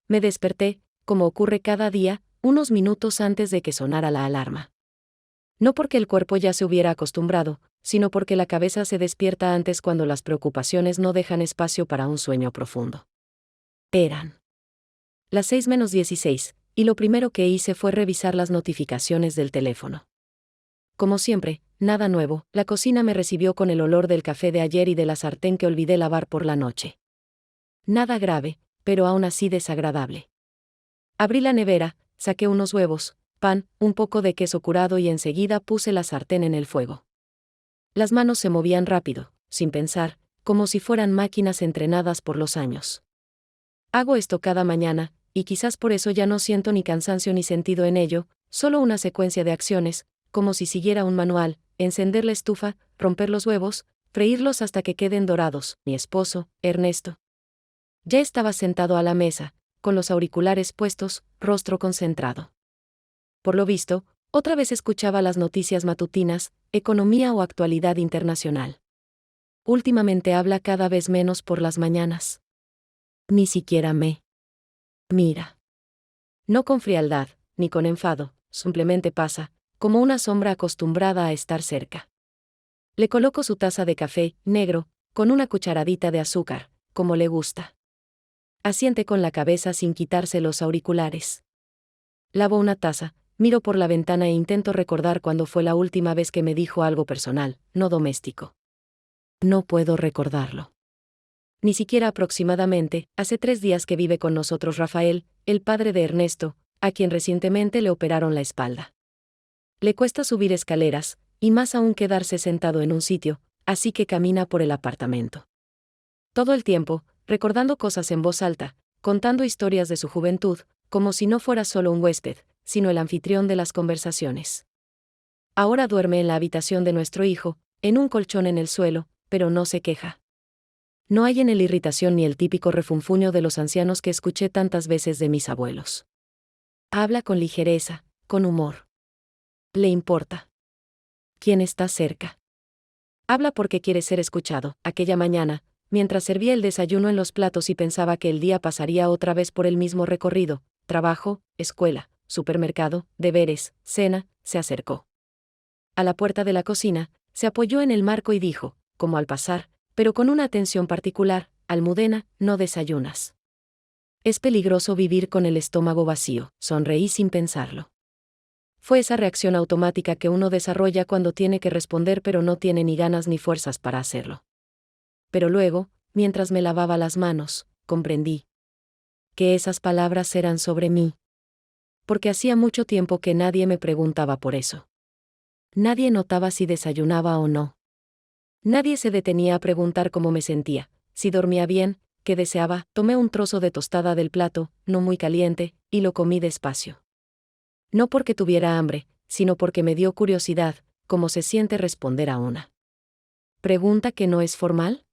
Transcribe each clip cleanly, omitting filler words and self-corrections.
Me desperté, como ocurre cada día, unos minutos antes de que sonara la alarma. No porque el cuerpo ya se hubiera acostumbrado, sino porque la cabeza se despierta antes cuando las preocupaciones no dejan espacio para un sueño profundo. Eran las 6:16, y lo primero que hice fue revisar las notificaciones del teléfono. Como siempre, nada nuevo, la cocina me recibió con el olor del café de ayer y de la sartén que olvidé lavar por la noche. Nada grave, pero aún así desagradable. Abrí la nevera, saqué unos huevos, pan, un poco de queso curado y enseguida puse la sartén en el fuego. Las manos se movían rápido, sin pensar, como si fueran máquinas entrenadas por los años. Hago esto cada mañana, y quizás por eso ya no siento ni cansancio ni sentido en ello, solo una secuencia de acciones, como si siguiera un manual: encender la estufa, romper los huevos, freírlos hasta que queden dorados. Mi esposo, Ernesto, ya estaba sentado a la mesa, con los auriculares puestos, rostro concentrado. Por lo visto, otra vez escuchaba las noticias matutinas, economía o actualidad internacional. Últimamente habla cada vez menos por las mañanas. Ni siquiera me mira. No con frialdad, ni con enfado, simplemente pasa, como una sombra acostumbrada a estar cerca. Le coloco su taza de café, negro, con una cucharadita de azúcar, como le gusta. Asiente con la cabeza sin quitarse los auriculares. Lavo una taza, miro por la ventana e intento recordar cuándo fue la última vez que me dijo algo personal, no doméstico. No puedo recordarlo. Ni siquiera aproximadamente. Hace 3 días que vive con nosotros Rafael, el padre de Ernesto, a quien recientemente le operaron la espalda. Le cuesta subir escaleras, y más aún quedarse sentado en un sitio, así que camina por el apartamento. Todo el tiempo, recordando cosas en voz alta, contando historias de su juventud, como si no fuera solo un huésped, sino el anfitrión de las conversaciones. Ahora duerme en la habitación de nuestro hijo, en un colchón en el suelo, pero no se queja. No hay en él irritación ni el típico refunfuño de los ancianos que escuché tantas veces de mis abuelos. Habla con ligereza, con humor. Le importa quién está cerca. Habla porque quiere ser escuchado. Aquella mañana, mientras servía el desayuno en los platos y pensaba que el día pasaría otra vez por el mismo recorrido: trabajo, escuela, supermercado, deberes, cena, se acercó a la puerta de la cocina, se apoyó en el marco y dijo, como al pasar, pero con una atención particular: Almudena, no desayunas. Es peligroso vivir con el estómago vacío. Sonreí sin pensarlo. Fue esa reacción automática que uno desarrolla cuando tiene que responder pero no tiene ni ganas ni fuerzas para hacerlo. Pero luego, mientras me lavaba las manos, comprendí que esas palabras eran sobre mí. Porque hacía mucho tiempo que nadie me preguntaba por eso. Nadie notaba si desayunaba o no. Nadie se detenía a preguntar cómo me sentía, si dormía bien, qué deseaba. Tomé un trozo de tostada del plato, no muy caliente, y lo comí despacio. No porque tuviera hambre, sino porque me dio curiosidad, cómo se siente responder a una pregunta que no es formal.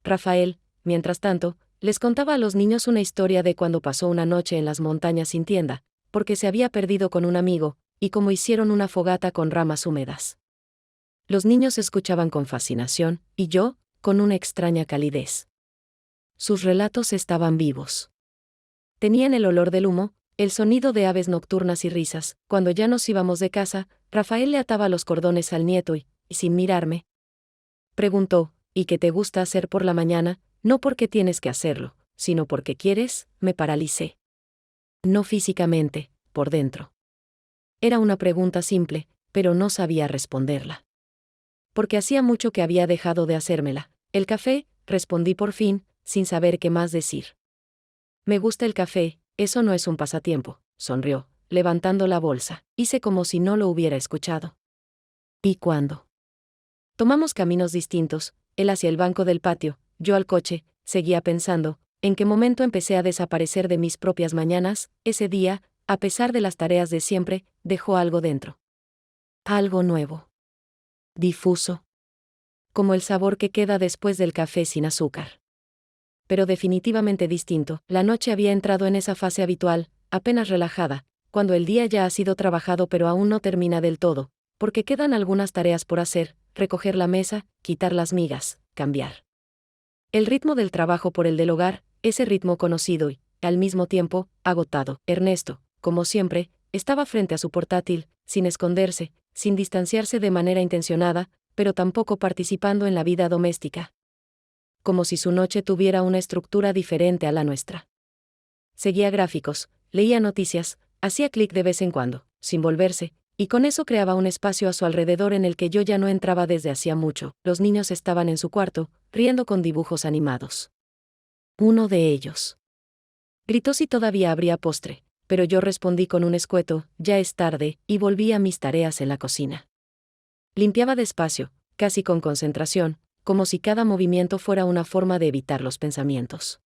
Rafael, mientras tanto, les contaba a los niños una historia de cuando pasó una noche en las montañas sin tienda, porque se había perdido con un amigo, y cómo hicieron una fogata con ramas húmedas. Los niños escuchaban con fascinación, y yo, con una extraña calidez. Sus relatos estaban vivos. Tenían el olor del humo, el sonido de aves nocturnas y risas. Cuando ya nos íbamos de casa, Rafael le ataba los cordones al nieto y, sin mirarme, preguntó: ¿y qué te gusta hacer por la mañana? No porque tienes que hacerlo, sino porque quieres. Me paralicé. No físicamente, por dentro. Era una pregunta simple, pero no sabía responderla. Porque hacía mucho que había dejado de hacérmela. El café, respondí por fin, sin saber qué más decir. Me gusta el café, eso no es un pasatiempo, sonrió, levantando la bolsa. Hice como si no lo hubiera escuchado. ¿Y cuándo? Tomamos caminos distintos, él hacia el banco del patio, yo al coche. Seguía pensando, ¿en qué momento empecé a desaparecer de mis propias mañanas? Ese día, a pesar de las tareas de siempre, dejó algo dentro. Algo nuevo. Difuso. Como el sabor que queda después del café sin azúcar. Pero definitivamente distinto. La noche había entrado en esa fase habitual, apenas relajada, cuando el día ya ha sido trabajado pero aún no termina del todo, porque quedan algunas tareas por hacer: recoger la mesa, quitar las migas, cambiar el ritmo del trabajo por el del hogar, ese ritmo conocido y, al mismo tiempo, agotado. Ernesto, como siempre, estaba frente a su portátil, sin esconderse, sin distanciarse de manera intencionada, pero tampoco participando en la vida doméstica. Como si su noche tuviera una estructura diferente a la nuestra. Seguía gráficos, leía noticias, hacía clic de vez en cuando, sin volverse, y con eso creaba un espacio a su alrededor en el que yo ya no entraba desde hacía mucho. Los niños estaban en su cuarto, riendo con dibujos animados. Uno de ellos gritó si todavía habría postre, pero yo respondí con un escueto, ya es tarde, y volví a mis tareas en la cocina. Limpiaba despacio, casi con concentración, como si cada movimiento fuera una forma de evitar los pensamientos.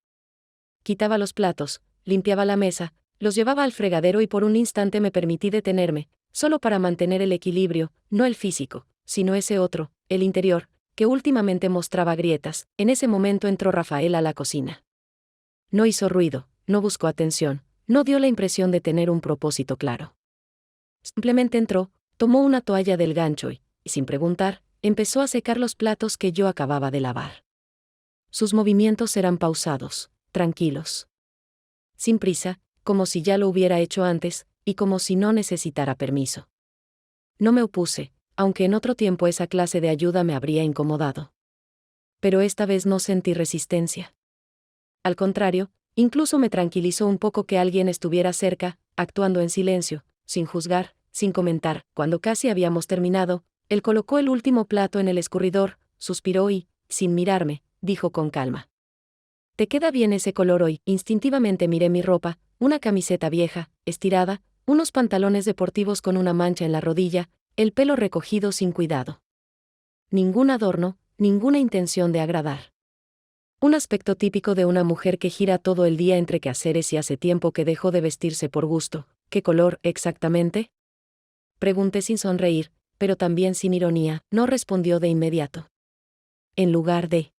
Quitaba los platos, limpiaba la mesa, los llevaba al fregadero y por un instante me permití detenerme, solo para mantener el equilibrio, no el físico, sino ese otro, el interior, que últimamente mostraba grietas. En ese momento entró Rafael a la cocina. No hizo ruido, no buscó atención, no dio la impresión de tener un propósito claro. Simplemente entró, tomó una toalla del gancho y, sin preguntar, empezó a secar los platos que yo acababa de lavar. Sus movimientos eran pausados, tranquilos. Sin prisa, como si ya lo hubiera hecho antes, y como si no necesitara permiso. No me opuse, aunque en otro tiempo esa clase de ayuda me habría incomodado. Pero esta vez no sentí resistencia. Al contrario, incluso me tranquilizó un poco que alguien estuviera cerca, actuando en silencio, sin juzgar, sin comentar. Cuando casi habíamos terminado, él colocó el último plato en el escurridor, suspiró y, sin mirarme, dijo con calma: «¿Te queda bien ese color hoy?» Instintivamente miré mi ropa, una camiseta vieja, estirada, unos pantalones deportivos con una mancha en la rodilla, el pelo recogido sin cuidado. Ningún adorno, ninguna intención de agradar. Un aspecto típico de una mujer que gira todo el día entre quehaceres y hace tiempo que dejó de vestirse por gusto. ¿Qué color, exactamente?, pregunté sin sonreír, pero también sin ironía. No respondió de inmediato. En lugar de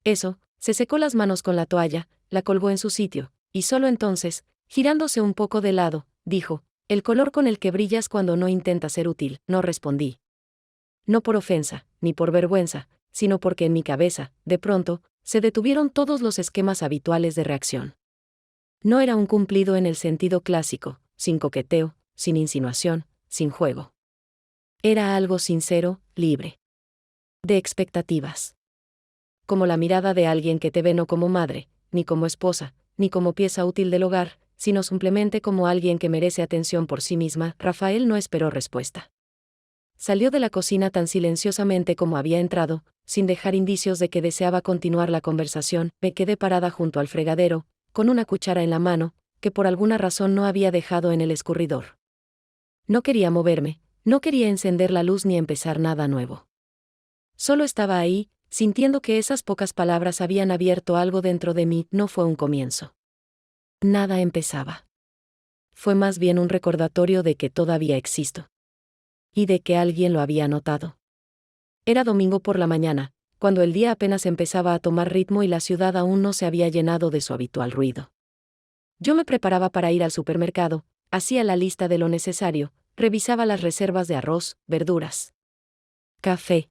eso, se secó las manos con la toalla, la colgó en su sitio, y solo entonces, girándose un poco de lado, dijo: «El color con el que brillas cuando no intentas ser útil». No respondí. No por ofensa, ni por vergüenza, sino porque en mi cabeza, de pronto, se detuvieron todos los esquemas habituales de reacción. No era un cumplido en el sentido clásico, sin coqueteo, sin insinuación, sin juego. Era algo sincero, libre de expectativas. Como la mirada de alguien que te ve no como madre, ni como esposa, ni como pieza útil del hogar, sino simplemente como alguien que merece atención por sí misma. Rafael no esperó respuesta. Salió de la cocina tan silenciosamente como había entrado, sin dejar indicios de que deseaba continuar la conversación. Me quedé parada junto al fregadero, con una cuchara en la mano, que por alguna razón no había dejado en el escurridor. No quería moverme, no quería encender la luz ni empezar nada nuevo. Solo estaba ahí, sintiendo que esas pocas palabras habían abierto algo dentro de mí. No fue un comienzo. Nada empezaba. Fue más bien un recordatorio de que todavía existo. Y de que alguien lo había notado. Era domingo por la mañana, cuando el día apenas empezaba a tomar ritmo y la ciudad aún no se había llenado de su habitual ruido. Yo me preparaba para ir al supermercado, hacía la lista de lo necesario, revisaba las reservas de arroz, verduras, café.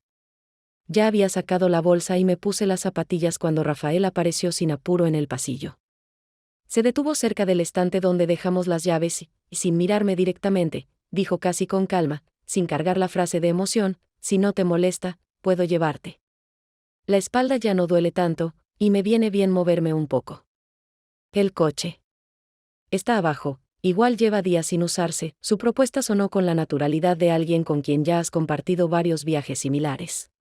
Ya había sacado la bolsa y me puse las zapatillas cuando Rafael apareció sin apuro en el pasillo. Se detuvo cerca del estante donde dejamos las llaves y, sin mirarme directamente, dijo casi con calma, sin cargar la frase de emoción: «Si no te molesta, puedo llevarte. La espalda ya no duele tanto, y me viene bien moverme un poco». El coche está abajo, igual lleva días sin usarse. Su propuesta sonó con la naturalidad de alguien con quien ya has compartido varios viajes similares.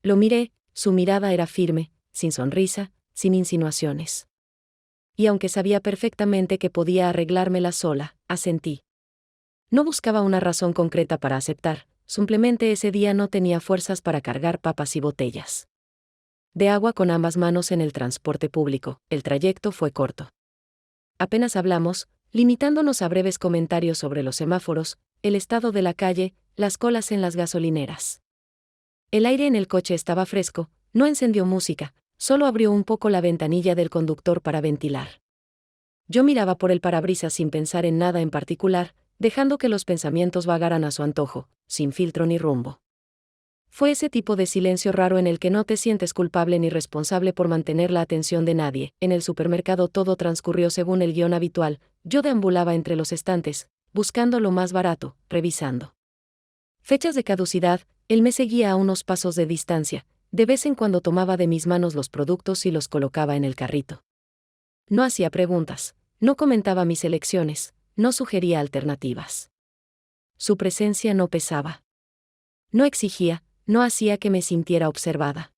Lo miré, su mirada era firme, sin sonrisa, sin insinuaciones. Y aunque sabía perfectamente que podía arreglármela sola, asentí. No buscaba una razón concreta para aceptar, simplemente ese día no tenía fuerzas para cargar papas y botellas de agua con ambas manos en el transporte público. El trayecto fue corto. Apenas hablamos, limitándonos a breves comentarios sobre los semáforos, el estado de la calle, las colas en las gasolineras. El aire en el coche estaba fresco, no encendió música, solo abrió un poco la ventanilla del conductor para ventilar. Yo miraba por el parabrisas sin pensar en nada en particular, dejando que los pensamientos vagaran a su antojo, sin filtro ni rumbo. Fue ese tipo de silencio raro en el que no te sientes culpable ni responsable por mantener la atención de nadie. En el supermercado todo transcurrió según el guión habitual. Yo deambulaba entre los estantes, buscando lo más barato, revisando fechas de caducidad. Él me seguía a unos pasos de distancia. De vez en cuando tomaba de mis manos los productos y los colocaba en el carrito. No hacía preguntas, no comentaba mis elecciones, no sugería alternativas. Su presencia no pesaba. No exigía, no hacía que me sintiera observada.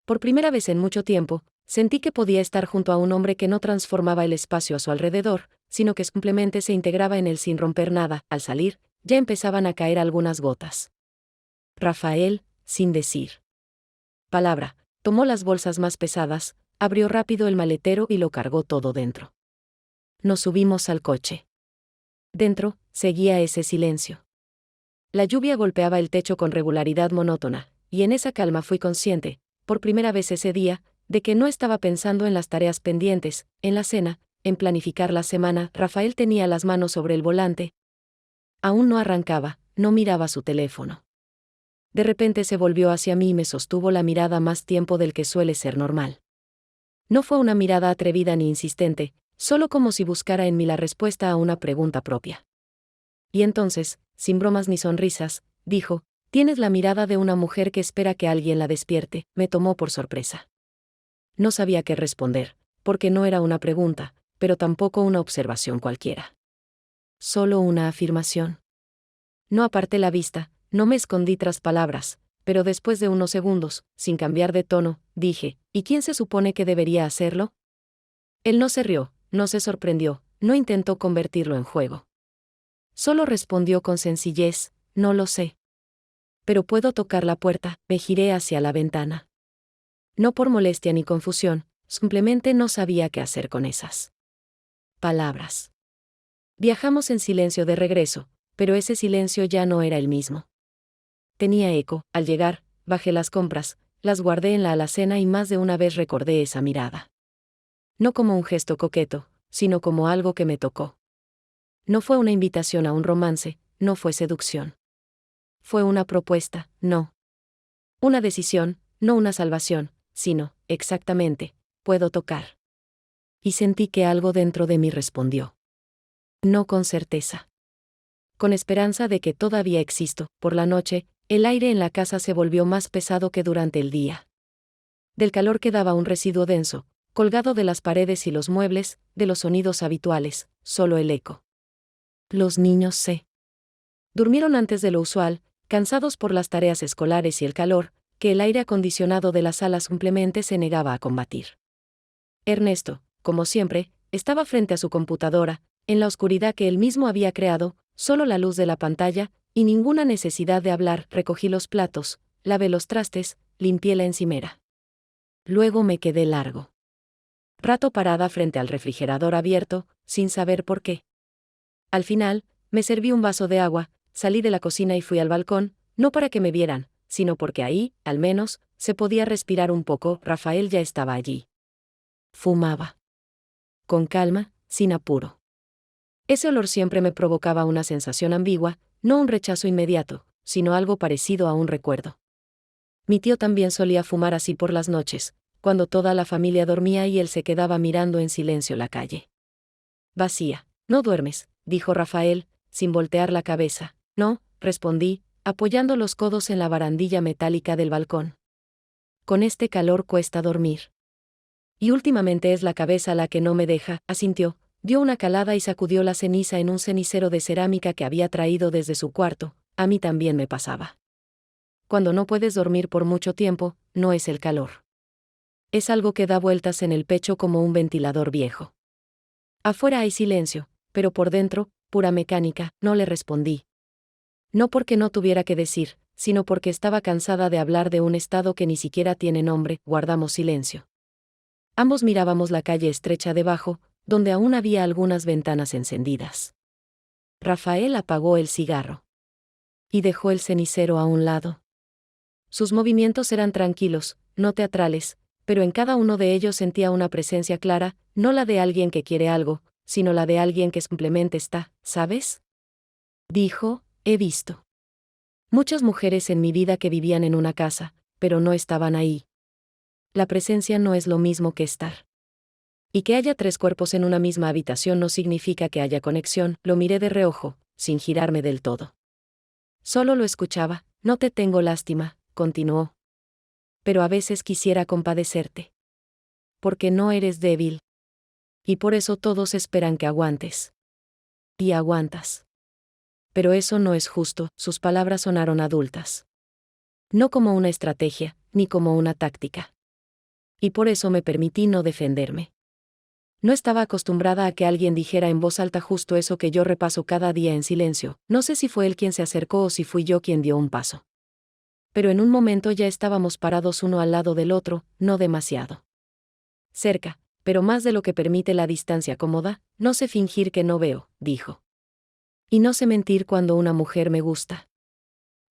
Por primera vez en mucho tiempo, sentí que podía estar junto a un hombre que no transformaba el espacio a su alrededor, sino que simplemente se integraba en él sin romper nada. Al salir, ya empezaban a caer algunas gotas. Rafael, sin decir palabra, tomó las bolsas más pesadas, abrió rápido el maletero y lo cargó todo dentro. Nos subimos al coche. Dentro, seguía ese silencio. La lluvia golpeaba el techo con regularidad monótona, y en esa calma fui consciente, por primera vez ese día, de que no estaba pensando en las tareas pendientes, en la cena, en planificar la semana. Rafael tenía las manos sobre el volante. Aún no arrancaba, no miraba su teléfono. De repente se volvió hacia mí y me sostuvo la mirada más tiempo del que suele ser normal. No fue una mirada atrevida ni insistente, solo como si buscara en mí la respuesta a una pregunta propia. Y entonces, sin bromas ni sonrisas, dijo: «Tienes la mirada de una mujer que espera que alguien la despierte». Me tomó por sorpresa. No sabía qué responder, porque no era una pregunta, pero tampoco una observación cualquiera. Solo una afirmación. No aparté la vista, no me escondí tras palabras, pero después de unos segundos, sin cambiar de tono, dije: «¿Y quién se supone que debería hacerlo?». Él no se rió, no se sorprendió, no intentó convertirlo en juego. Solo respondió con sencillez: «No lo sé. Pero puedo tocar la puerta». Me giré hacia la ventana. No por molestia ni confusión, simplemente no sabía qué hacer con esas palabras. Viajamos en silencio de regreso, pero ese silencio ya no era el mismo. Tenía eco. Al llegar, bajé las compras, las guardé en la alacena y más de una vez recordé esa mirada. No como un gesto coqueto, sino como algo que me tocó. No fue una invitación a un romance, no fue seducción. Fue una propuesta, no. Una decisión, no una salvación, sino, exactamente, puedo tocar. Y sentí que algo dentro de mí respondió. No con certeza. Con esperanza de que todavía existo. Por la noche, el aire en la casa se volvió más pesado que durante el día. Del calor quedaba un residuo denso, colgado de las paredes y los muebles, de los sonidos habituales, solo el eco. Los niños se durmieron antes de lo usual, cansados por las tareas escolares y el calor, que el aire acondicionado de la sala simplemente se negaba a combatir. Ernesto, como siempre, estaba frente a su computadora, en la oscuridad que él mismo había creado, solo la luz de la pantalla, y ninguna necesidad de hablar. Recogí los platos, lavé los trastes, limpié la encimera. Luego me quedé largo rato parada frente al refrigerador abierto, sin saber por qué. Al final, me serví un vaso de agua, salí de la cocina y fui al balcón, no para que me vieran, sino porque ahí, al menos, se podía respirar un poco. Rafael ya estaba allí. Fumaba. Con calma, sin apuro. Ese olor siempre me provocaba una sensación ambigua, no un rechazo inmediato, sino algo parecido a un recuerdo. Mi tío también solía fumar así por las noches, cuando toda la familia dormía y él se quedaba mirando en silencio la calle. Vacía. «No duermes», dijo Rafael, sin voltear la cabeza. «No», respondí, apoyando los codos en la barandilla metálica del balcón. «Con este calor cuesta dormir. Y últimamente es la cabeza la que no me deja», asintió, dio una calada y sacudió la ceniza en un cenicero de cerámica que había traído desde su cuarto. A mí también me pasaba. Cuando no puedes dormir por mucho tiempo, no es el calor. Es algo que da vueltas en el pecho como un ventilador viejo. Afuera hay silencio, pero por dentro, pura mecánica. No le respondí. No porque no tuviera que decir, sino porque estaba cansada de hablar de un estado que ni siquiera tiene nombre. Guardamos silencio. Ambos mirábamos la calle estrecha debajo, donde aún había algunas ventanas encendidas. Rafael apagó el cigarro. Y dejó el cenicero a un lado. Sus movimientos eran tranquilos, no teatrales, pero en cada uno de ellos sentía una presencia clara, no la de alguien que quiere algo, sino la de alguien que simplemente está, ¿sabes? Dijo: «He visto». Muchas mujeres en mi vida que vivían en una casa, pero no estaban ahí. La presencia no es lo mismo que estar. Y que haya 3 cuerpos en una misma habitación no significa que haya conexión. Lo miré de reojo, sin girarme del todo. Solo lo escuchaba. No te tengo lástima, continuó. Pero a veces quisiera compadecerte. Porque no eres débil. Y por eso todos esperan que aguantes. Y aguantas. Pero eso no es justo. Sus palabras sonaron adultas. No como una estrategia, ni como una táctica. Y por eso me permití no defenderme. No estaba acostumbrada a que alguien dijera en voz alta justo eso que yo repaso cada día en silencio. No sé si fue él quien se acercó o si fui yo quien dio un paso. Pero en un momento ya estábamos parados uno al lado del otro, no demasiado cerca, pero más de lo que permite la distancia cómoda. No sé fingir que no veo, dijo. Y no sé mentir cuando una mujer me gusta.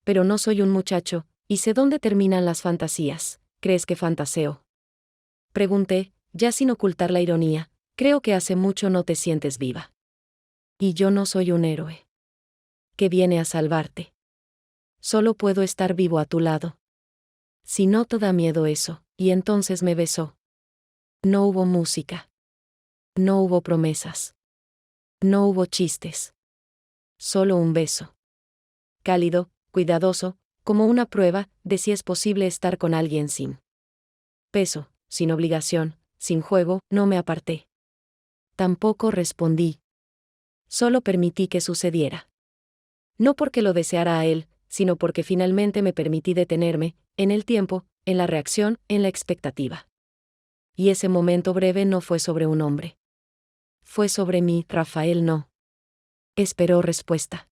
Pero no soy un muchacho, y sé dónde terminan las fantasías. ¿Crees que fantaseo? Pregunté, ya sin ocultar la ironía. Creo que hace mucho no te sientes viva. Y yo no soy un héroe que viene a salvarte. Solo puedo estar vivo a tu lado. Si no te da miedo eso, y entonces me besó. No hubo música. No hubo promesas. No hubo chistes. Solo un beso. Cálido, cuidadoso, como una prueba de si es posible estar con alguien sin peso, sin obligación, sin juego. No me aparté. Tampoco respondí. Solo permití que sucediera. No porque lo deseara a él, sino porque finalmente me permití detenerme, en el tiempo, en la reacción, en la expectativa. Y ese momento breve no fue sobre un hombre. Fue sobre mí. Rafael no esperó respuesta.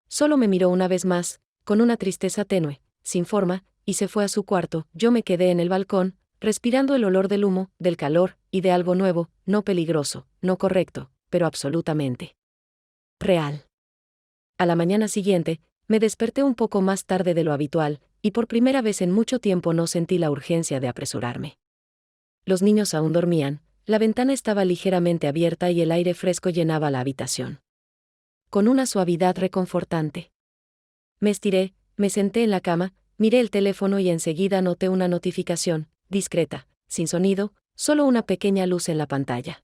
Solo me miró una vez más, con una tristeza tenue, sin forma, y se fue a su cuarto. Yo me quedé en el balcón, respirando el olor del humo, del calor, y de algo nuevo, no peligroso, no correcto, pero absolutamente real. A la mañana siguiente, me desperté un poco más tarde de lo habitual, y por primera vez en mucho tiempo no sentí la urgencia de apresurarme. Los niños aún dormían, la ventana estaba ligeramente abierta y el aire fresco llenaba la habitación. Con una suavidad reconfortante. Me estiré, me senté en la cama, miré el teléfono y enseguida noté una notificación, discreta, sin sonido, solo una pequeña luz en la pantalla.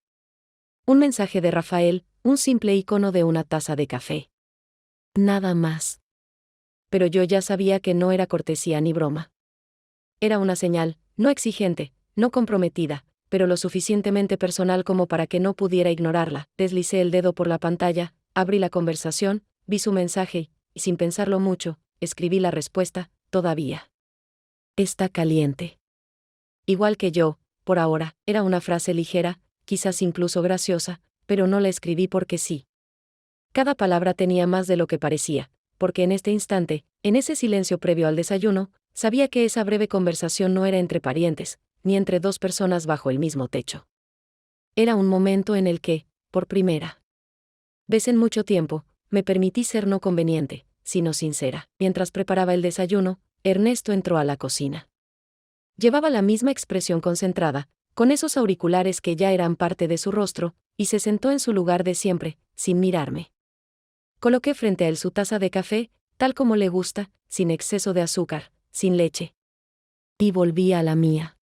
Un mensaje de Rafael, un simple icono de una taza de café. Nada más. Pero yo ya sabía que no era cortesía ni broma. Era una señal, no exigente, no comprometida, pero lo suficientemente personal como para que no pudiera ignorarla. Deslicé el dedo por la pantalla, abrí la conversación, vi su mensaje, y sin pensarlo mucho, escribí la respuesta: todavía está caliente. Igual que yo, por ahora. Era una frase ligera, quizás incluso graciosa, pero no la escribí porque sí. Cada palabra tenía más de lo que parecía, porque en este instante, en ese silencio previo al desayuno, sabía que esa breve conversación no era entre parientes, ni entre 2 personas bajo el mismo techo. Era un momento en el que, por primera vez en mucho tiempo, me permití ser no conveniente, sino sincera. Mientras preparaba el desayuno, Ernesto entró a la cocina. Llevaba la misma expresión concentrada, con esos auriculares que ya eran parte de su rostro, y se sentó en su lugar de siempre, sin mirarme. Coloqué frente a él su taza de café, tal como le gusta, sin exceso de azúcar, sin leche. Y volví a la mía.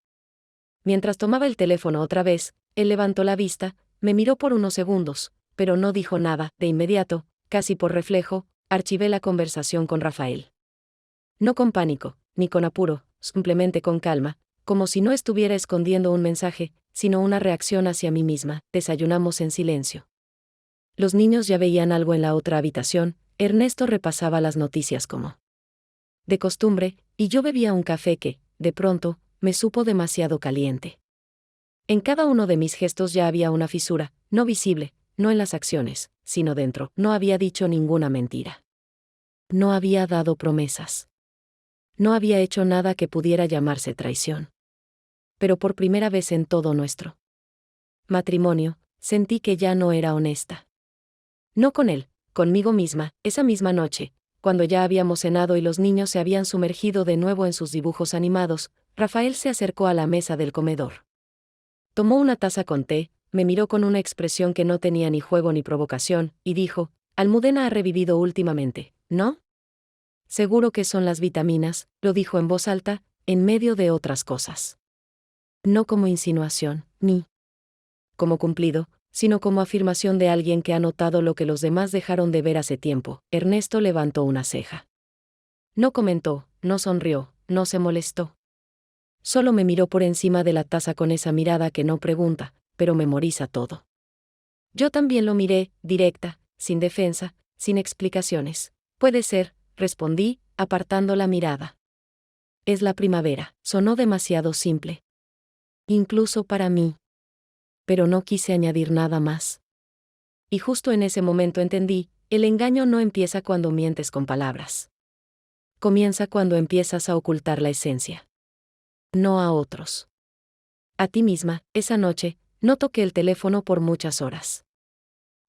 Mientras tomaba el teléfono otra vez, él levantó la vista, me miró por unos segundos, pero no dijo nada. De inmediato, casi por reflejo, archivé la conversación con Rafael. No con pánico, ni con apuro, simplemente con calma, como si no estuviera escondiendo un mensaje, sino una reacción hacia mí misma. Desayunamos en silencio. Los niños ya veían algo en la otra habitación. Ernesto repasaba las noticias como de costumbre, y yo bebía un café que, de pronto, me supo demasiado caliente. En cada uno de mis gestos ya había una fisura, no visible, no en las acciones, sino dentro. No había dicho ninguna mentira. No había dado promesas. No había hecho nada que pudiera llamarse traición. Pero por primera vez en todo nuestro matrimonio, sentí que ya no era honesta. No con él, conmigo misma. Esa misma noche, cuando ya habíamos cenado y los niños se habían sumergido de nuevo en sus dibujos animados, Rafael se acercó a la mesa del comedor. Tomó una taza con té, me miró con una expresión que no tenía ni juego ni provocación, y dijo: Almudena ha revivido últimamente, ¿no? Seguro que son las vitaminas, lo dijo en voz alta, en medio de otras cosas. No como insinuación, ni como cumplido, sino como afirmación de alguien que ha notado lo que los demás dejaron de ver hace tiempo. Ernesto levantó una ceja. No comentó, no sonrió, no se molestó. Solo me miró por encima de la taza con esa mirada que no pregunta, pero memoriza todo. Yo también lo miré, directa, sin defensa, sin explicaciones. Puede ser, respondí, apartando la mirada. Es la primavera, sonó demasiado simple. Incluso para mí. Pero no quise añadir nada más. Y justo en ese momento entendí, el engaño no empieza cuando mientes con palabras. Comienza cuando empiezas a ocultar la esencia. No a otros. A ti misma, esa noche, no toqué el teléfono por muchas horas.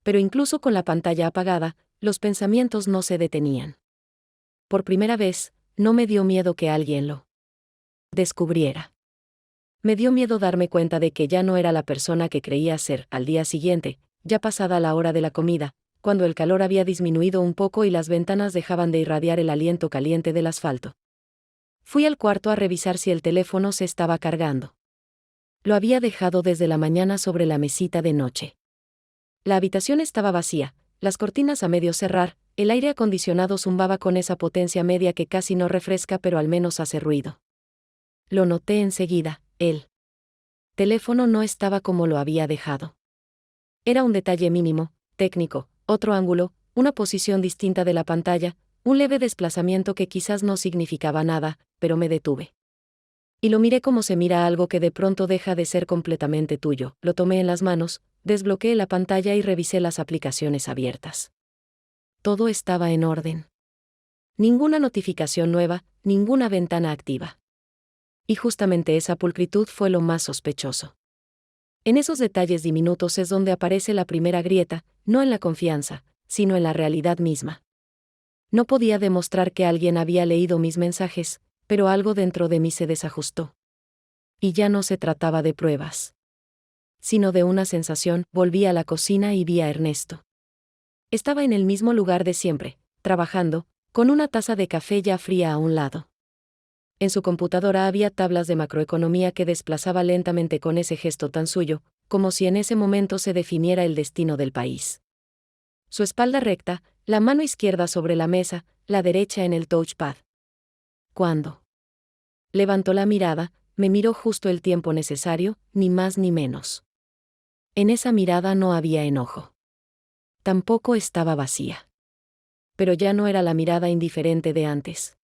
Pero incluso con la pantalla apagada, los pensamientos no se detenían. Por primera vez, no me dio miedo que alguien lo descubriera. Me dio miedo darme cuenta de que ya no era la persona que creía ser. Al día siguiente, ya pasada la hora de la comida, cuando el calor había disminuido un poco y las ventanas dejaban de irradiar el aliento caliente del asfalto. Fui al cuarto a revisar si el teléfono se estaba cargando. Lo había dejado desde la mañana sobre la mesita de noche. La habitación estaba vacía, las cortinas a medio cerrar, el aire acondicionado zumbaba con esa potencia media que casi no refresca pero al menos hace ruido. Lo noté enseguida, el teléfono no estaba como lo había dejado. Era un detalle mínimo, técnico, otro ángulo, una posición distinta de la pantalla, un leve desplazamiento que quizás no significaba nada, pero me detuve. Y lo miré como se mira algo que de pronto deja de ser completamente tuyo. Lo tomé en las manos, desbloqueé la pantalla y revisé las aplicaciones abiertas. Todo estaba en orden. Ninguna notificación nueva, ninguna ventana activa. Y justamente esa pulcritud fue lo más sospechoso. En esos detalles diminutos es donde aparece la primera grieta, no en la confianza, sino en la realidad misma. No podía demostrar que alguien había leído mis mensajes, pero algo dentro de mí se desajustó. Y ya no se trataba de pruebas, sino de una sensación. Volví a la cocina y vi a Ernesto. Estaba en el mismo lugar de siempre, trabajando, con una taza de café ya fría a un lado. En su computadora había tablas de macroeconomía que desplazaba lentamente con ese gesto tan suyo, como si en ese momento se definiera el destino del país. Su espalda recta, la mano izquierda sobre la mesa, la derecha en el touchpad. Cuando levantó la mirada, me miró justo el tiempo necesario, ni más ni menos. En esa mirada no había enojo. Tampoco estaba vacía. Pero ya no era la mirada indiferente de antes.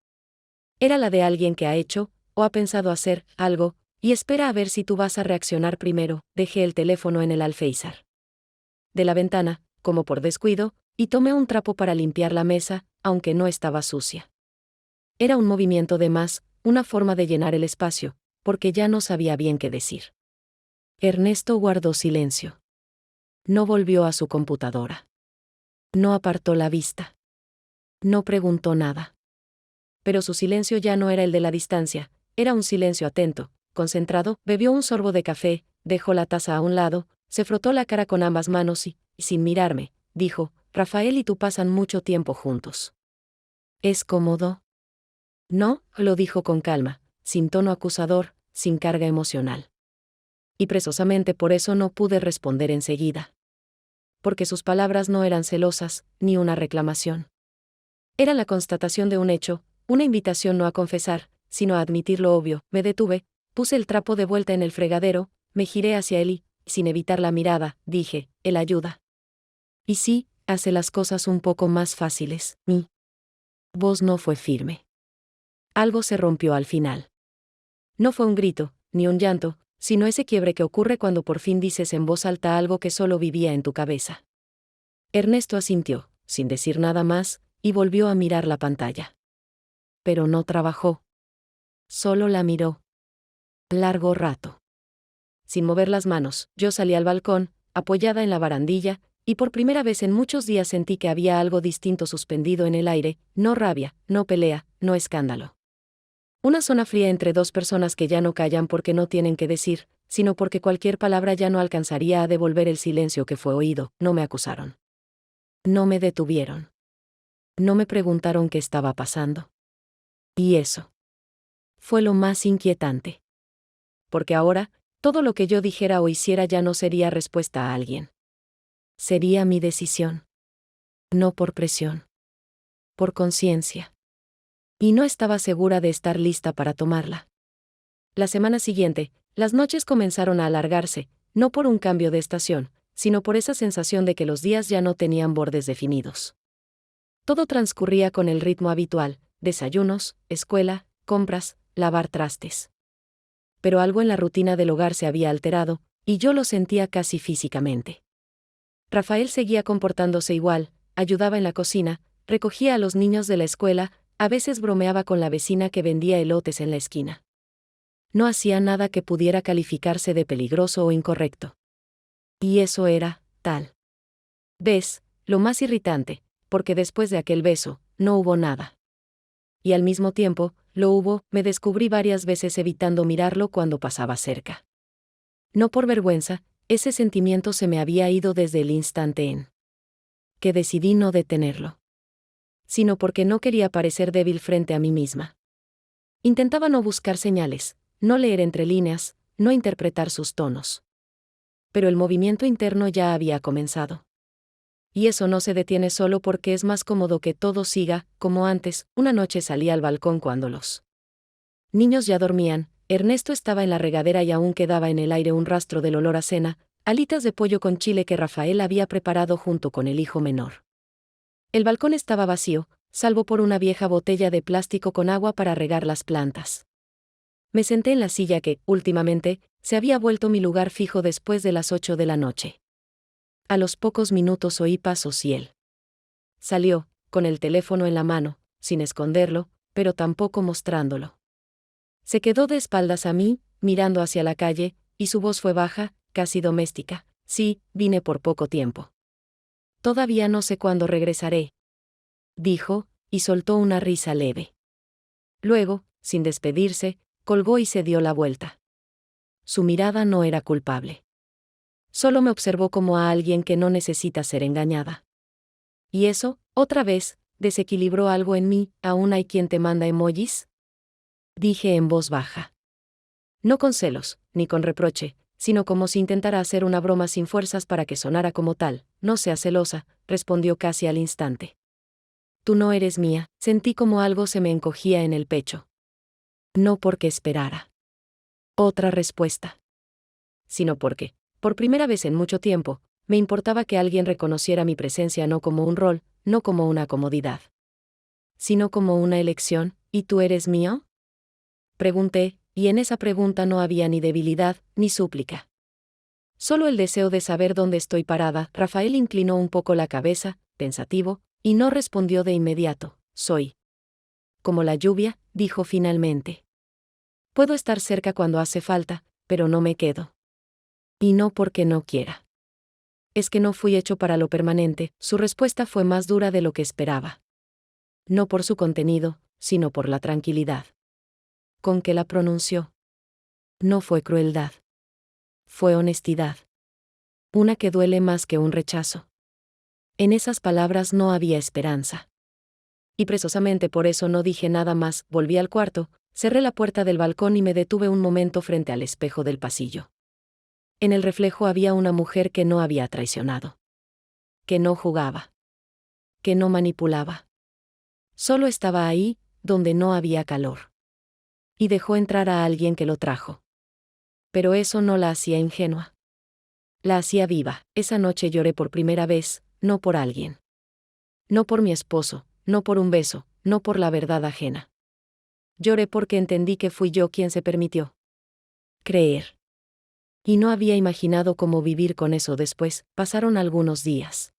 Era la de alguien que ha hecho, o ha pensado hacer, algo, y espera a ver si tú vas a reaccionar primero. Dejé el teléfono en el alféizar de la ventana, como por descuido, y tomé un trapo para limpiar la mesa, aunque no estaba sucia. Era un movimiento de más, una forma de llenar el espacio, porque ya no sabía bien qué decir. Ernesto guardó silencio. No volvió a su computadora. No apartó la vista. No preguntó nada. Pero su silencio ya no era el de la distancia, era un silencio atento, concentrado. Bebió un sorbo de café, dejó la taza a un lado, se frotó la cara con ambas manos y, sin mirarme, dijo: Rafael y tú pasan mucho tiempo juntos. ¿Es cómodo? No, lo dijo con calma, sin tono acusador, sin carga emocional. Y precisamente por eso no pude responder enseguida. Porque sus palabras no eran celosas, ni una reclamación. Era la constatación de un hecho, una invitación no a confesar, sino a admitir lo obvio. Me detuve, puse el trapo de vuelta en el fregadero, me giré hacia él y, sin evitar la mirada, dije: él ayuda. Y sí, hace las cosas un poco más fáciles. Mi voz no fue firme. Algo se rompió al final. No fue un grito, ni un llanto, sino ese quiebre que ocurre cuando por fin dices en voz alta algo que solo vivía en tu cabeza. Ernesto asintió, sin decir nada más, y volvió a mirar la pantalla. Pero no trabajó. Solo la miró. Largo rato. Sin mover las manos, yo salí al balcón, apoyada en la barandilla, y por primera vez en muchos días sentí que había algo distinto suspendido en el aire, no rabia, no pelea, no escándalo. Una zona fría entre dos personas que ya no callan porque no tienen que decir, sino porque cualquier palabra ya no alcanzaría a devolver el silencio que fue oído. No me acusaron. No me detuvieron. No me preguntaron qué estaba pasando. Y eso fue lo más inquietante. Porque ahora, todo lo que yo dijera o hiciera ya no sería respuesta a alguien. Sería mi decisión. No por presión. Por conciencia. Y no estaba segura de estar lista para tomarla. La semana siguiente, las noches comenzaron a alargarse, no por un cambio de estación, sino por esa sensación de que los días ya no tenían bordes definidos. Todo transcurría con el ritmo habitual: desayunos, escuela, compras, lavar trastes. Pero algo en la rutina del hogar se había alterado, y yo lo sentía casi físicamente. Rafael seguía comportándose igual, ayudaba en la cocina, recogía a los niños de la escuela, a veces bromeaba con la vecina que vendía elotes en la esquina. No hacía nada que pudiera calificarse de peligroso o incorrecto. Y eso era, tal vez, lo más irritante, porque después de aquel beso, no hubo nada. Y al mismo tiempo, lo hubo. Me descubrí varias veces evitando mirarlo cuando pasaba cerca. No por vergüenza, ese sentimiento se me había ido desde el instante en que decidí no detenerlo. Sino porque no quería parecer débil frente a mí misma. Intentaba no buscar señales, no leer entre líneas, no interpretar sus tonos. Pero el movimiento interno ya había comenzado. Y eso no se detiene solo porque es más cómodo que todo siga, como antes. Una noche salí al balcón cuando los niños ya dormían. Ernesto estaba en la regadera y aún quedaba en el aire un rastro del olor a cena, alitas de pollo con chile que Rafael había preparado junto con el hijo menor. El balcón estaba vacío, salvo por una vieja botella de plástico con agua para regar las plantas. Me senté en la silla que, últimamente, se había vuelto mi lugar fijo después de las 8 de la noche. A los pocos minutos oí pasos y él salió, con el teléfono en la mano, sin esconderlo, pero tampoco mostrándolo. Se quedó de espaldas a mí, mirando hacia la calle, y su voz fue baja, casi doméstica. Sí, vine por poco tiempo. Todavía no sé cuándo regresaré, dijo, y soltó una risa leve. Luego, sin despedirse, colgó y se dio la vuelta. Su mirada no era culpable. Solo me observó como a alguien que no necesita ser engañada. Y eso, otra vez, desequilibró algo en mí. ¿Aún hay quien te manda emojis?, dije en voz baja. No con celos, ni con reproche, sino como si intentara hacer una broma sin fuerzas para que sonara como tal. No seas celosa, respondió casi al instante. Tú no eres mía. Sentí como algo se me encogía en el pecho. No porque esperara otra respuesta, sino porque, por primera vez en mucho tiempo, me importaba que alguien reconociera mi presencia no como un rol, no como una comodidad, sino como una elección. ¿Y tú eres mío?, pregunté, y en esa pregunta no había ni debilidad, ni súplica. Solo el deseo de saber dónde estoy parada. Rafael inclinó un poco la cabeza, pensativo, y no respondió de inmediato. Soy como la lluvia, dijo finalmente. Puedo estar cerca cuando hace falta, pero no me quedo. Y no porque no quiera. Es que no fui hecho para lo permanente. Su respuesta fue más dura de lo que esperaba. No por su contenido, sino por la tranquilidad con que la pronunció. No fue crueldad. Fue honestidad. Una que duele más que un rechazo. En esas palabras no había esperanza. Y precisamente por eso no dije nada más. Volví al cuarto, cerré la puerta del balcón y me detuve un momento frente al espejo del pasillo. En el reflejo había una mujer que no había traicionado. Que no jugaba. Que no manipulaba. Solo estaba ahí, donde no había calor. Y dejó entrar a alguien que lo trajo. Pero eso no la hacía ingenua. La hacía viva. Esa noche lloré por primera vez, no por alguien. No por mi esposo, no por un beso, no por la verdad ajena. Lloré porque entendí que fui yo quien se permitió creer. Y no había imaginado cómo vivir con eso después. Pasaron algunos días.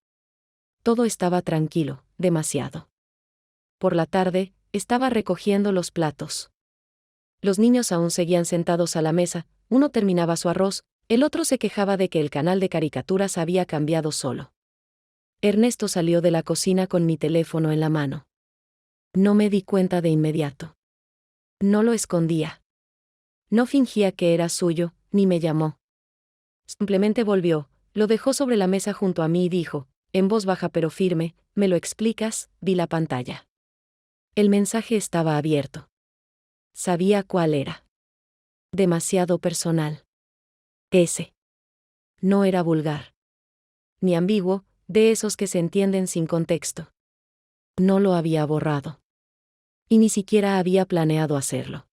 Todo estaba tranquilo, demasiado. Por la tarde, estaba recogiendo los platos. Los niños aún seguían sentados a la mesa, uno terminaba su arroz, el otro se quejaba de que el canal de caricaturas había cambiado solo. Ernesto salió de la cocina con mi teléfono en la mano. No me di cuenta de inmediato. No lo escondía. No fingía que era suyo, ni me llamó. Simplemente volvió, lo dejó sobre la mesa junto a mí y dijo: en voz baja pero firme, ¿me lo explicas? Vi la pantalla. El mensaje estaba abierto. Sabía cuál era. Demasiado personal. Ese. No era vulgar. Ni ambiguo, de esos que se entienden sin contexto. No lo había borrado. Y ni siquiera había planeado hacerlo.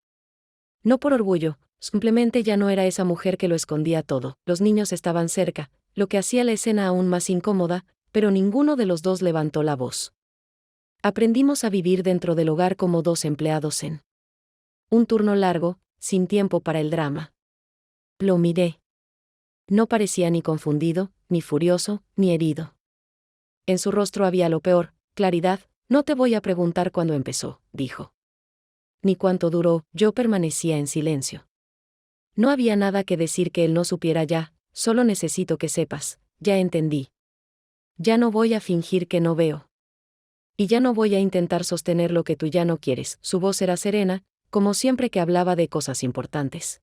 No por orgullo, simplemente ya no era esa mujer que lo escondía todo. Los niños estaban cerca, lo que hacía la escena aún más incómoda, pero ninguno de los dos levantó la voz. Aprendimos a vivir dentro del hogar como dos empleados en un turno largo, sin tiempo para el drama. Lo miré. No parecía ni confundido, ni furioso, ni herido. En su rostro había lo peor, claridad. No te voy a preguntar cuándo empezó, dijo. Ni cuánto duró. Yo permanecía en silencio. No había nada que decir que él no supiera ya, solo necesito que sepas, ya entendí. Ya no voy a fingir que no veo. Y ya no voy a intentar sostener lo que tú ya no quieres. Su voz era serena, como siempre que hablaba de cosas importantes.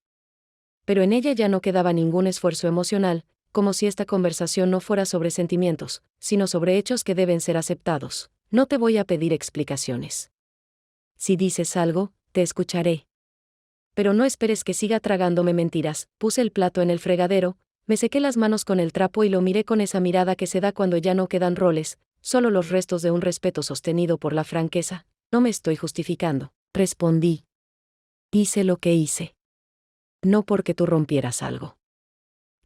Pero en ella ya no quedaba ningún esfuerzo emocional, como si esta conversación no fuera sobre sentimientos, sino sobre hechos que deben ser aceptados. No te voy a pedir explicaciones. Si dices algo, te escucharé. Pero no esperes que siga tragándome mentiras. Puse el plato en el fregadero, me sequé las manos con el trapo y lo miré con esa mirada que se da cuando ya no quedan roles, solo los restos de un respeto sostenido por la franqueza. No me estoy justificando, respondí. Hice lo que hice. No porque tú rompieras algo,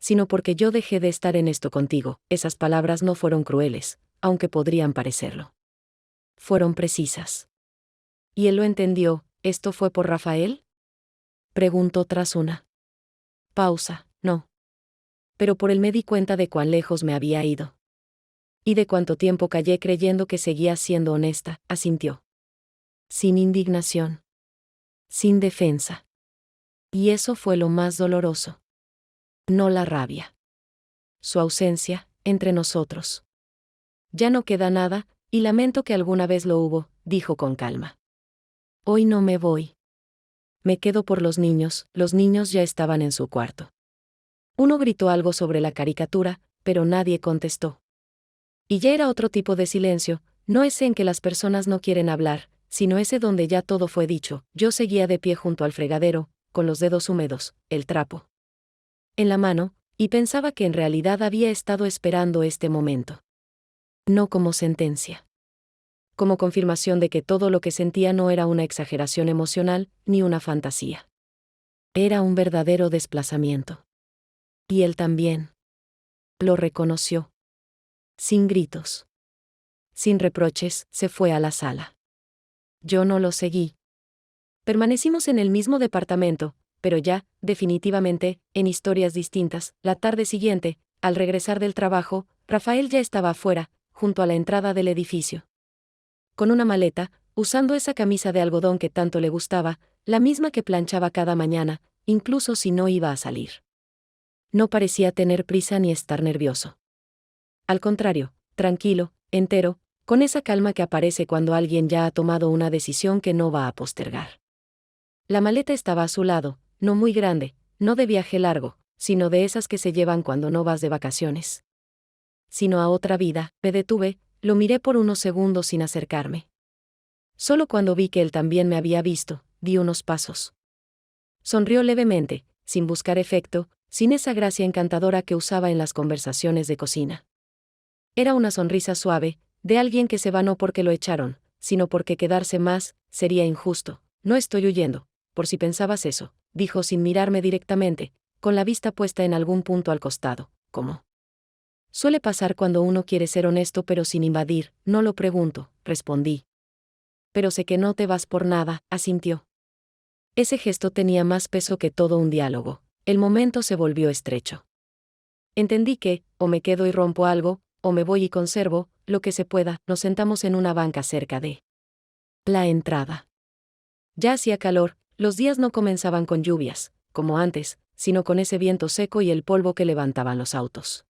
sino porque yo dejé de estar en esto contigo. Esas palabras no fueron crueles, aunque podrían parecerlo. Fueron precisas. ¿Y él lo entendió? ¿Esto fue por Rafael?, preguntó tras una pausa. No. Pero por él me di cuenta de cuán lejos me había ido. Y de cuánto tiempo callé creyendo que seguía siendo honesta, asintió. Sin indignación. Sin defensa. Y eso fue lo más doloroso. No la rabia. Su ausencia, entre nosotros. Ya no queda nada, y lamento que alguna vez lo hubo, dijo con calma. Hoy no me voy. Me quedo por los niños ya estaban en su cuarto. Uno gritó algo sobre la caricatura, pero nadie contestó. Y ya era otro tipo de silencio, no ese en que las personas no quieren hablar, sino ese donde ya todo fue dicho. Yo seguía de pie junto al fregadero, con los dedos húmedos, el trapo en la mano, y pensaba que en realidad había estado esperando este momento. No como sentencia. Como confirmación de que todo lo que sentía no era una exageración emocional, ni una fantasía. Era un verdadero desplazamiento. Y él también. Lo reconoció. Sin gritos. Sin reproches, se fue a la sala. Yo no lo seguí. Permanecimos en el mismo departamento, pero ya, definitivamente, en historias distintas. La tarde siguiente, al regresar del trabajo, Rafael ya estaba afuera, junto a la entrada del edificio. Con una maleta, usando esa camisa de algodón que tanto le gustaba, la misma que planchaba cada mañana, incluso si no iba a salir. No parecía tener prisa ni estar nervioso. Al contrario, tranquilo, entero, con esa calma que aparece cuando alguien ya ha tomado una decisión que no va a postergar. La maleta estaba a su lado, no muy grande, no de viaje largo, sino de esas que se llevan cuando no vas de vacaciones. Sino a otra vida. Me detuve, lo miré por unos segundos sin acercarme. Solo cuando vi que él también me había visto, di unos pasos. Sonrió levemente, sin buscar efecto, sin esa gracia encantadora que usaba en las conversaciones de cocina. Era una sonrisa suave, de alguien que se va no porque lo echaron, sino porque quedarse más sería injusto. No estoy huyendo, por si pensabas eso, dijo sin mirarme directamente, con la vista puesta en algún punto al costado, como suele pasar cuando uno quiere ser honesto pero sin invadir. No lo pregunto, respondí. Pero sé que no te vas por nada, asintió. Ese gesto tenía más peso que todo un diálogo. El momento se volvió estrecho. Entendí que, o me quedo y rompo algo, o me voy y conservo lo que se pueda. Nos sentamos en una banca cerca de la entrada. Ya hacía calor, los días no comenzaban con lluvias, como antes, sino con ese viento seco y el polvo que levantaban los autos.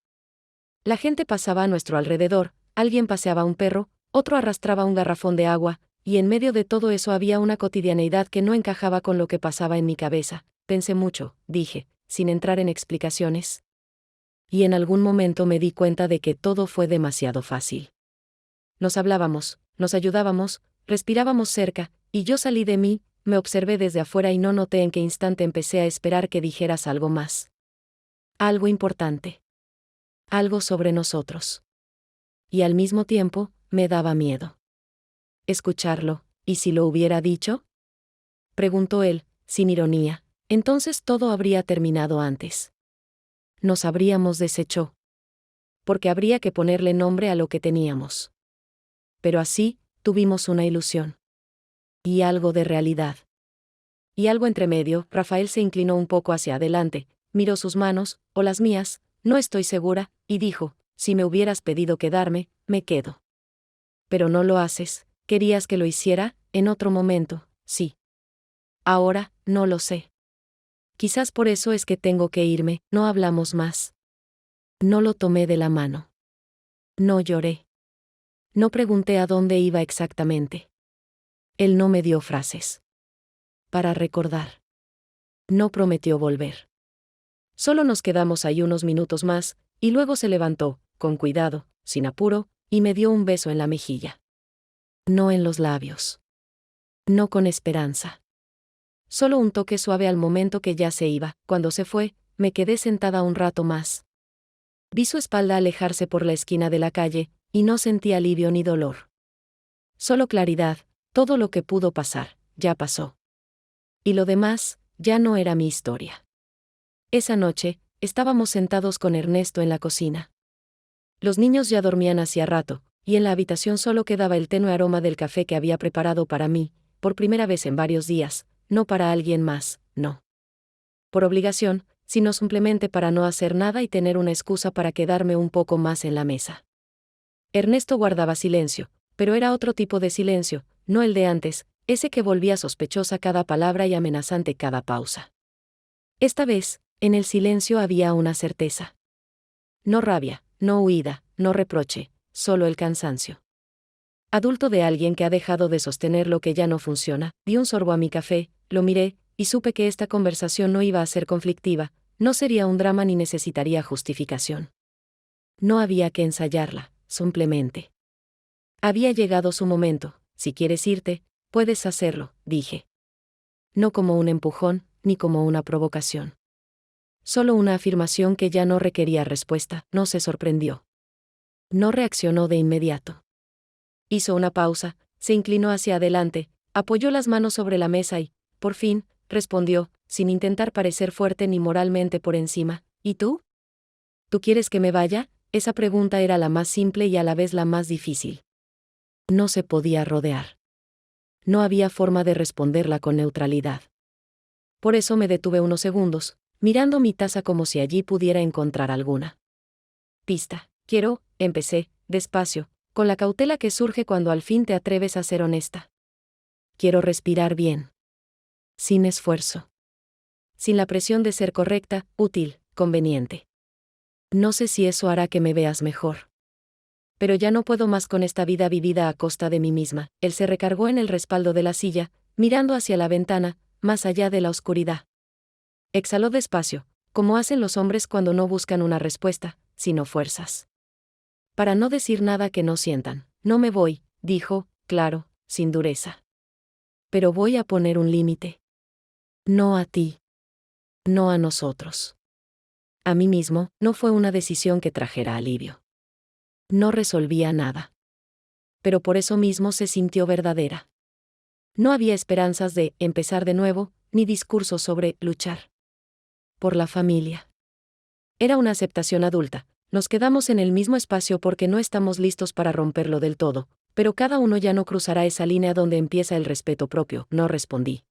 La gente pasaba a nuestro alrededor, alguien paseaba un perro, otro arrastraba un garrafón de agua, y en medio de todo eso había una cotidianeidad que no encajaba con lo que pasaba en mi cabeza. Pensé mucho, dije, sin entrar en explicaciones. y en algún momento me di cuenta de que todo fue demasiado fácil. Nos hablábamos, nos ayudábamos, respirábamos cerca, y yo salí de mí, me observé desde afuera y no noté en qué instante empecé a esperar que dijeras algo más. Algo importante. Algo sobre nosotros. Y al mismo tiempo, me daba miedo. Escucharlo, ¿y si lo hubiera dicho? Preguntó él, sin ironía. Entonces todo habría terminado antes. Nos habríamos deshecho. Porque habría que ponerle nombre a lo que teníamos. Pero así, tuvimos una ilusión. Y algo de realidad. Y algo entre medio. Rafael se inclinó un poco hacia adelante, miró sus manos, o las mías, no estoy segura, y dijo, si me hubieras pedido quedarme, me quedo. Pero no lo haces, querías que lo hiciera, en otro momento, sí. Ahora, no lo sé. Quizás por eso es que tengo que irme, no hablamos más. No lo tomé de la mano. No lloré. No pregunté a dónde iba exactamente. Él no me dio frases. Para recordar. No prometió volver. Solo nos quedamos ahí unos minutos más, y luego se levantó, con cuidado, sin apuro, y me dio un beso en la mejilla. No en los labios. No con esperanza. Solo un toque suave al momento que ya se iba. Cuando se fue, me quedé sentada un rato más. Vi su espalda alejarse por la esquina de la calle, y no sentí alivio ni dolor. Solo claridad, todo lo que pudo pasar, ya pasó. Y lo demás, ya no era mi historia. Esa noche, estábamos sentados con Ernesto en la cocina. Los niños ya dormían hacía rato, y en la habitación solo quedaba el tenue aroma del café que había preparado para mí, por primera vez en varios días, no para alguien más, no. Por obligación, sino simplemente para no hacer nada y tener una excusa para quedarme un poco más en la mesa. Ernesto guardaba silencio, pero era otro tipo de silencio, no el de antes, ese que volvía sospechosa cada palabra y amenazante cada pausa. Esta vez, en el silencio había una certeza. No rabia, no huida, no reproche, solo el cansancio. Adulto de alguien que ha dejado de sostener lo que ya no funciona, di un sorbo a mi café, lo miré, y supe que esta conversación no iba a ser conflictiva, no sería un drama ni necesitaría justificación. No había que ensayarla, simplemente. Había llegado su momento, si quieres irte, puedes hacerlo, dije. No como un empujón, ni como una provocación. Solo una afirmación que ya no requería respuesta, no se sorprendió. No reaccionó de inmediato. Hizo una pausa, se inclinó hacia adelante, apoyó las manos sobre la mesa y, por fin, respondió, sin intentar parecer fuerte ni moralmente por encima, ¿y tú? ¿Tú quieres que me vaya? Esa pregunta era la más simple y a la vez la más difícil. No se podía rodear. No había forma de responderla con neutralidad. Por eso me detuve unos segundos, mirando mi taza como si allí pudiera encontrar alguna pista. Empecé, despacio, con la cautela que surge cuando al fin te atreves a ser honesta. Quiero respirar bien. Sin esfuerzo. Sin la presión de ser correcta, útil, conveniente. No sé si eso hará que me veas mejor. Pero ya no puedo más con esta vida vivida a costa de mí misma. Él se recargó en el respaldo de la silla, mirando hacia la ventana, más allá de la oscuridad. Exhaló despacio, como hacen los hombres cuando no buscan una respuesta, sino fuerzas. Para no decir nada que no sientan. No me voy, dijo, claro, sin dureza. Pero voy a poner un límite. No a ti. No a nosotros. A mí mismo, no fue una decisión que trajera alivio. No resolvía nada. Pero por eso mismo se sintió verdadera. No había esperanzas de empezar de nuevo, ni discursos sobre luchar. Por la familia. Era una aceptación adulta. Nos quedamos en el mismo espacio porque no estamos listos para romperlo del todo, pero cada uno ya no cruzará esa línea donde empieza el respeto propio, no respondí.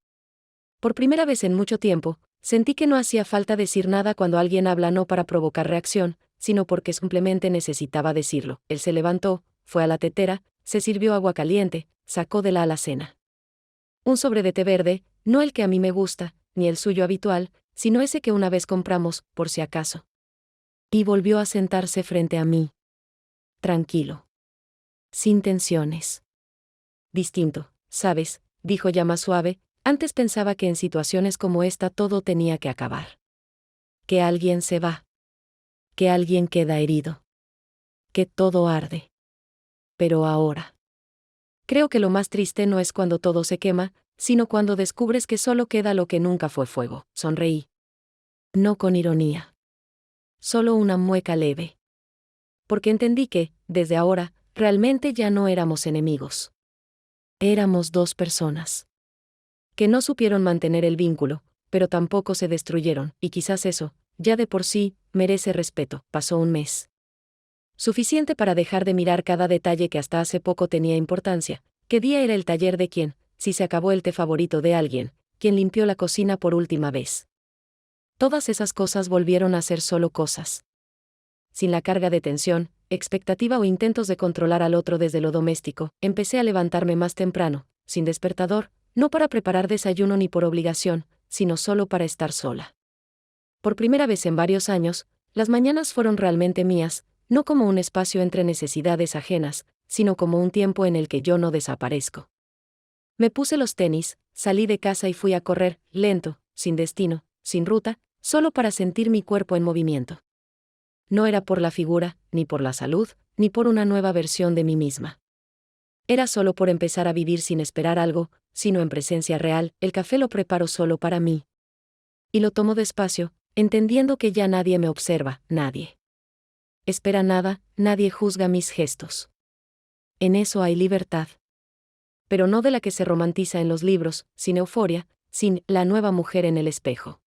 Por primera vez en mucho tiempo, sentí que no hacía falta decir nada cuando alguien habla no para provocar reacción, sino porque simplemente necesitaba decirlo. Él se levantó, fue a la tetera, se sirvió agua caliente, sacó de la alacena un sobre de té verde, no el que a mí me gusta, ni el suyo habitual, sino ese que una vez compramos, por si acaso. Y volvió a sentarse frente a mí. Tranquilo. Sin tensiones. Distinto, ¿sabes?, dijo ya más suave, antes pensaba que en situaciones como esta todo tenía que acabar. Que alguien se va. que alguien queda herido, que todo arde. Pero ahora. Creo que lo más triste no es cuando todo se quema, sino cuando descubres que solo queda lo que nunca fue fuego. Sonreí. No con ironía. Solo una mueca leve. Porque entendí que, desde ahora, realmente ya no éramos enemigos. Éramos dos personas. Que no supieron mantener el vínculo, pero tampoco se destruyeron, y quizás eso, ya de por sí, merece respeto. Pasó un mes. Suficiente para dejar de mirar cada detalle que hasta hace poco tenía importancia. ¿Qué día era el taller de quién? Si se acabó el té favorito de alguien, quien limpió la cocina por última vez. Todas esas cosas volvieron a ser solo cosas. Sin la carga de tensión, expectativa o intentos de controlar al otro desde lo doméstico, empecé a levantarme más temprano, sin despertador, no para preparar desayuno ni por obligación, sino solo para estar sola. Por primera vez en varios años, las mañanas fueron realmente mías, no como un espacio entre necesidades ajenas, sino como un tiempo en el que yo no desaparezco. Me puse los tenis, salí de casa y fui a correr, lento, sin destino, sin ruta, solo para sentir mi cuerpo en movimiento. No era por la figura, ni por la salud, ni por una nueva versión de mí misma. Era solo por empezar a vivir sin esperar algo, sino en presencia real. El café lo preparo solo para mí. Y lo tomo despacio, entendiendo que ya nadie me observa, nadie espera nada, nadie juzga mis gestos. En eso hay libertad. Pero no de la que se romantiza en los libros, sin euforia, sin la nueva mujer en el espejo.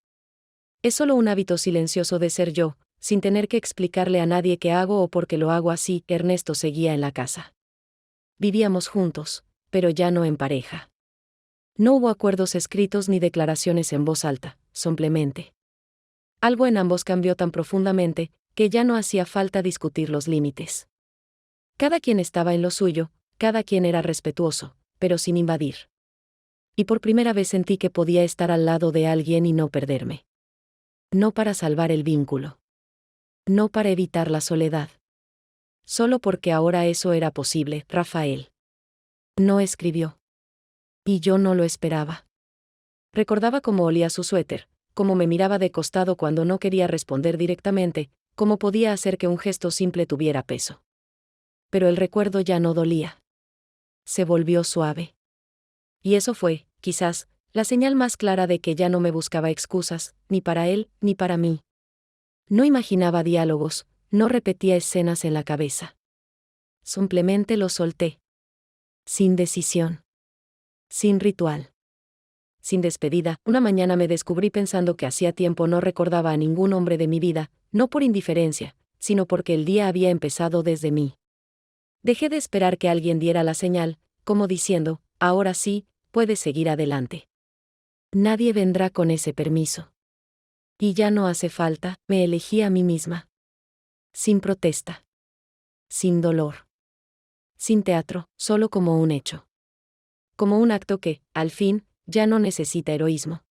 Es solo un hábito silencioso de ser yo, sin tener que explicarle a nadie qué hago o por qué lo hago así. Ernesto seguía en la casa. Vivíamos juntos, pero ya no en pareja. No hubo acuerdos escritos ni declaraciones en voz alta, simplemente. Algo en ambos cambió tan profundamente, que ya no hacía falta discutir los límites. Cada quien estaba en lo suyo, cada quien era respetuoso, pero sin invadir. Y por primera vez sentí que podía estar al lado de alguien y no perderme. No para salvar el vínculo. No para evitar la soledad. Solo porque ahora eso era posible. Rafael no escribió. Y yo no lo esperaba. Recordaba cómo olía su suéter, cómo me miraba de costado cuando no quería responder directamente, cómo podía hacer que un gesto simple tuviera peso. Pero el recuerdo ya no dolía. Se volvió suave. Y eso fue, quizás, la señal más clara de que ya no me buscaba excusas, ni para él, ni para mí. No imaginaba diálogos, no repetía escenas en la cabeza. Simplemente lo solté. Sin decisión. Sin ritual. Sin despedida, una mañana me descubrí pensando que hacía tiempo no recordaba a ningún hombre de mi vida, no por indiferencia, sino porque el día había empezado desde mí. Dejé de esperar que alguien diera la señal, como diciendo, ahora sí, puedes seguir adelante. Nadie vendrá con ese permiso. Y ya no hace falta, me elegí a mí misma. Sin protesta. Sin dolor. Sin teatro, solo como un hecho. Como un acto que, al fin, ya no necesita heroísmo.